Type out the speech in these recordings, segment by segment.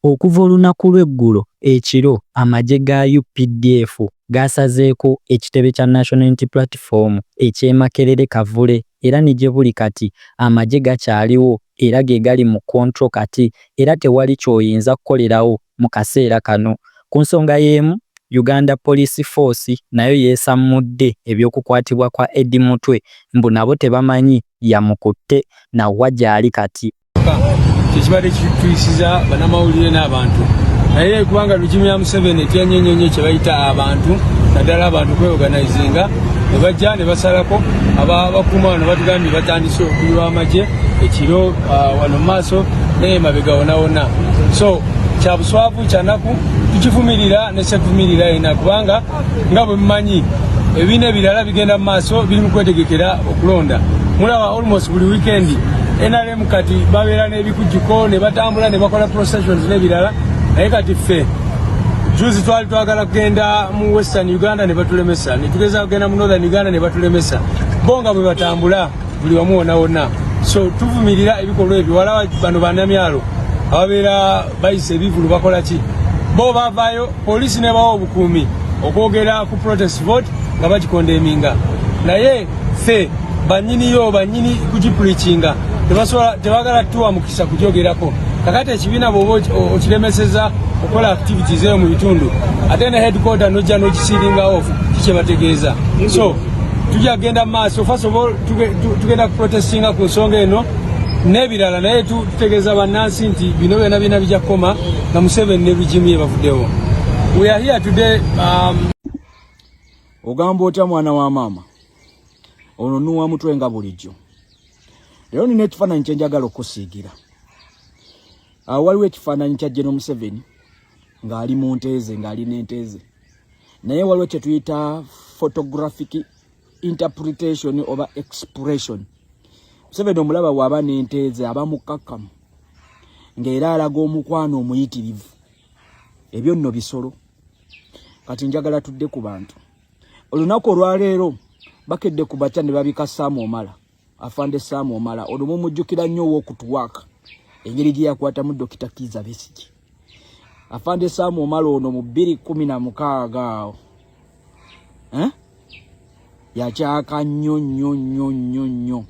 Okuva olunaku lw'eggulo ekiro amagye ga UPDF gasazeeko ekitebe kya National Unity Platform eky'Emakerere Kavule era nije buli kati amagye gakyaliwo era ge gali mu control kati era tewali kyoyinza kukolerawo mu kaseera kano. Ku nsonga y'emu Uganda Police Force nayo yeesamudde ebyokukwatibwa kwa Eddie Mutwe mbu nabo tebamanyi yamukutte na wajali kati. Kibadde kituyisiza bannamawulire n'abantu naye kubanga lukimu ya Museveni etyanyenyonyo kye bayita abantu naddala abantu kweorganizinga ne bajja ne basalako abakuuma wano batugambye batandise okuyiwa amagye ekiro wano maaso naye mabega wonawona. So kya buswavu kyanaku tukivumirira ne sevumirira yena kubanga nga bwe mumanyi ebibiina ebirala bigenda mu maaso biri mu kwetegekera okulonda. Mulaba almost buli weekend NRM kati babeera n'ebikujjuko ne batambula ne bakola processions n'ebirala naye kati ffe juzi twali twagala kugenda mu Western Uganda ne batulemesa ne tugeza kugenda mu Northern Uganda ne batulemesa bonga bwe batambula buli wamu wonna. So tuvumirira ebikolwa ebyo wala bano bannamyalo ababeera bayise ebivulu bakola ki bo bavaayo poliisi ne bawa obukuumi okwogera ku protest vote nga bagikondeminga naye ffe banyini kugipulikinga tebagala tuwa mukisa kujyogerako. Kakati ekibiina bw'oba okiremeseza okola activities eyo mu bitundu ate ne headquarter nojja n'okisiringa off kikye bategeeza. So tujja genda maaso first of all tugenda kuprotestinga ku nsonga eno n'ebirala naye tutegeeza bannansi nti bino byonna bijja kukoma nga Museveni ne bigimu ye bavuddewo. We are here today. Ogamba otya mwana wa maama ono nuwa mutwe nga bulijjo. Lero nina ekifaananyi kye njagala okusiigira. Waliwo ekifaananyi kya General Museveni ng'ali mu nteeze ng'ali n'enteeze naye waliwo kye tuyita photographic interpretation oba expression. Museveni omulaba bw'aba n'enteeze aba mukakkamu ng'era alaga omukwano omuyitirivu. Ebyo nno bisolo. Kati njagala tudde ku bantu. Olunaku olwaleero bakedde ku batya ne babika Sam Omala. Afande Sam Omala ono mumujjukira nnyo ow'okutuwaaka engeri gye yakwatamu Dr. Kizza Besigye. Afande Sam Omala ono mu 2016 awo yakyaka nnyo.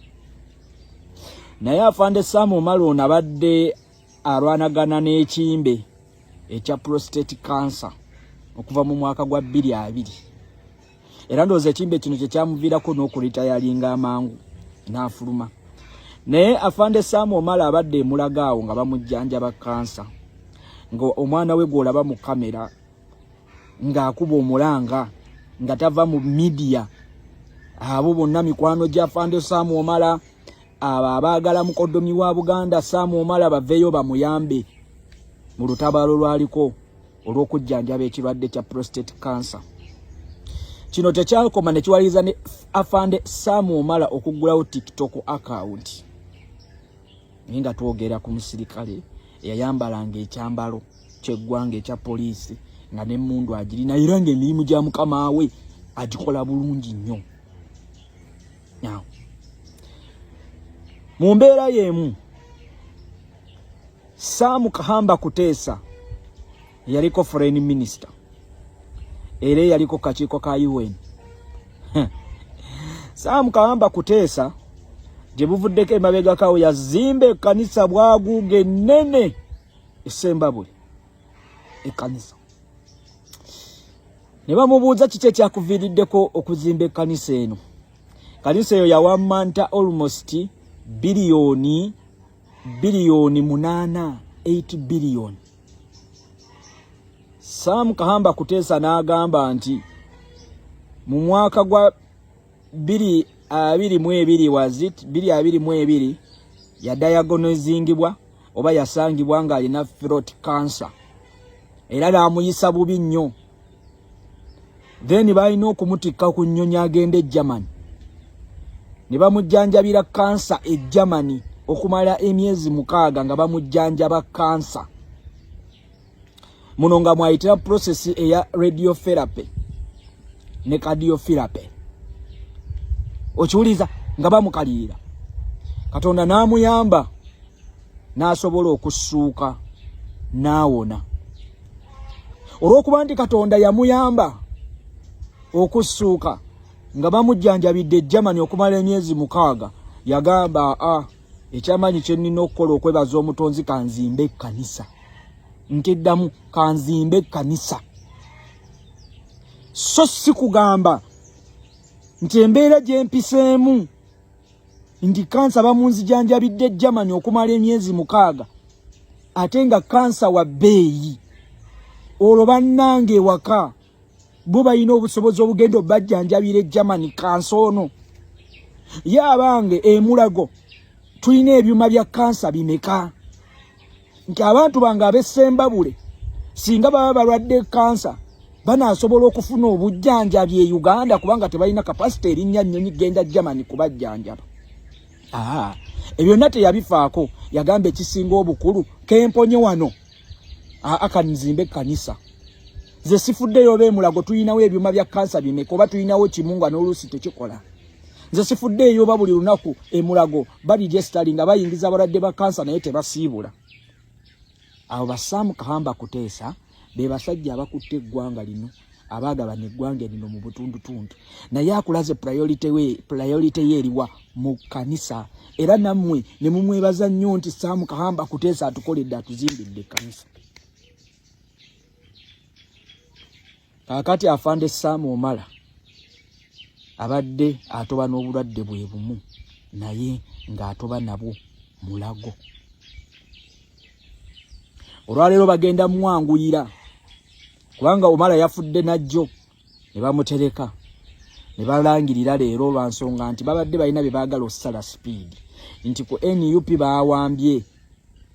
Naye Afande Sam Omala ono abadde alwanagana n'ekimbe ekya prostate cancer okuva mu mwaka gwa 2020. Era ndowooza ekimbe kino kye kyamuviirako n'okulitayalinga amangu n'afuluma. Naye Afande Sam Omala abadde emulaga awo nga bamujjanjaba kansa nga omwana we gw'olaba mu kamera ng'akuba omulanga nga tava mu media. Abo bonna mikwano gya Afande Sam Omala abo abaagala mukoddomi wa Buganda Sam Omala baveeyo bamuyambe mu lutabaalo lwaliko olw'okujjanjaba ekirwadde kya prostate cancer. Kino tekyakoma ne kiwaliza ne Afande Sam Omala okuggulawo TikTok account. Nga twogera ku musirikale eyayambalanga ekyambalo ky'eggwanga ekya poliisi nga n'emmundu agirina era ng'emirimu gya mukama we agikola bulungi nnyo. Now, mu mbeera y'emu Sam Kahamba Kuteesa yaliko foreign minister era yaliko kakiiko ka UN. Sam Kahamba Kuteesa gye buvuddeko emabega kawo yazimba ekkanisa bwaguuga ennene Essembabule ekkanisa. Ne bamubuuza kiki ekyakuviiriddeko okuzimba ekkanisa eno. Kanisa eyo yawamanta almost biliyoni 8 biliyoni. Sam Kahamba Kuteesa n'agamba nti mu mwaka gwa 2022 wazit 2022 yadiagnosingibwa oba yasangibwa nga alina throat cancer era n'amuyisa bubi nnyo. Then balina okumutikka ku nnyonyi agende Germany ne bamujjanjabira cancer e Germany okumala emyezi 6 nga bamujjanjaba cancer. Muno nga mwayitira process eya radiotherapy ne cardiotherapy. Okiwuliza nga bamukalirira. Katonda n'amuyamba n'asobola okusuuka naawona olw'okuba nti Katonda yamuyamba okussuuka nga bamujjanjabidde Germany okumala emyezi 6 yagamba ekyamanyi kye nnina okukola okwebaza omutonzi kanzimbe ekkanisa nkiddamu kanzimbe ekkanisa so si kugamba nti embeera gye mpiseemu nti kansa bamunzijanjabidde Germany okumala emyezi 6 ate nga kansa wa bbeeyi olwo bannange ewaka bo balina obusobozi obugenda obajjanjabira Germany kansa ono ye abange emulago tulina ebyuma bya kansa bimeka nti abantu bange ab'Essembabule singa baba balwadde kansa banaasobola okufuna obujjanjabi e Uganda kubanga tebalina kapasite erinnya nnyonyi genda Germany kubajjanjaba. Ebyo byonna teyabifaako yagamba ekisinga obukulu kemponye wano akanzimbe ekkanisa ze sifuddeyo beemulago tulinawo ebyuma bya kansa bimeka oba tulinawo kimunga n'oluusi tekikola nze sifuddeeyo oba buli lunaku emulago badigestali nga bayingiza abalwadde ba kansa naye tebasiibula. Abo Sam Kahamba Kuteesa be basajja abakutte eggwanga lino abaagabana eggwanga lino mu butundutundu naye akulaze priority ye eriwa mu kanisa era nammwe ne mumwebaza nnyo nti Sam Kahamba Kuteesa atukoledde atuzimbidde kanisa. Kakati afande Sam Omala abadde atoba n'obulwadde bwe bumu naye ng'atoba nabwo mulago. Olwaleero bagenda mwanguyira kubanga Omala yafudde najjo ne bamutereka ne balangirira leero lwa nsonga nti babadde balina bye baagala ossala speed nti ku NUP baawambye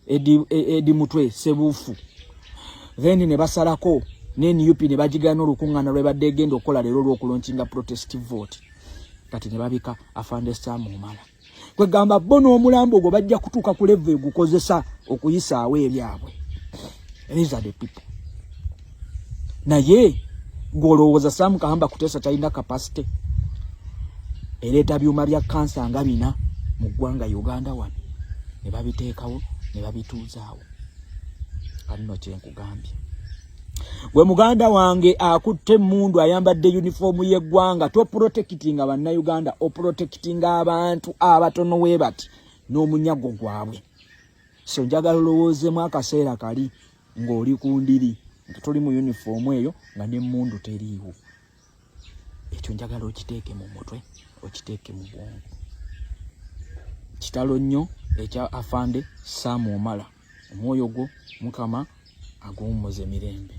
Edi Mutwe Sebuufu then ne basalako ne NUP ne bagigana olukuŋŋaana lwe badde egenda okukola leero olw'okulonkinga protest vote kati ne babika afande Sam Omala kwegamba bo n'omulambo ogwo bajja kutuuka ku level gukozesa okuyisaawo ebyabwe. These are the people. Naye gwolowooza Sam Kahamba Kuteesa talina kapasite ereeta byuma bya kansa nga bina mu ggwanga Uganda wano ne babiteekawo ne babituuzaawo. Kanno kyenkugambye gwe muganda wange akutte emmundu ayambadde uniform y'eggwanga toprotectinga bannayuganda oprotectinga abantu abatono we bati n'omunyago gwabwe. So njagala olowoozeemu akaseera kali ng'oli ku ndiri nga toli mu uniform eyo nga n'emmundu teriiwo. Ekyo njagala okiteeke mu mutwe okiteeke mu bwongo. Kitalo nnyo ekya afande Sam Omala. Omwoyo gwo Mukama aguwummuze mirembe.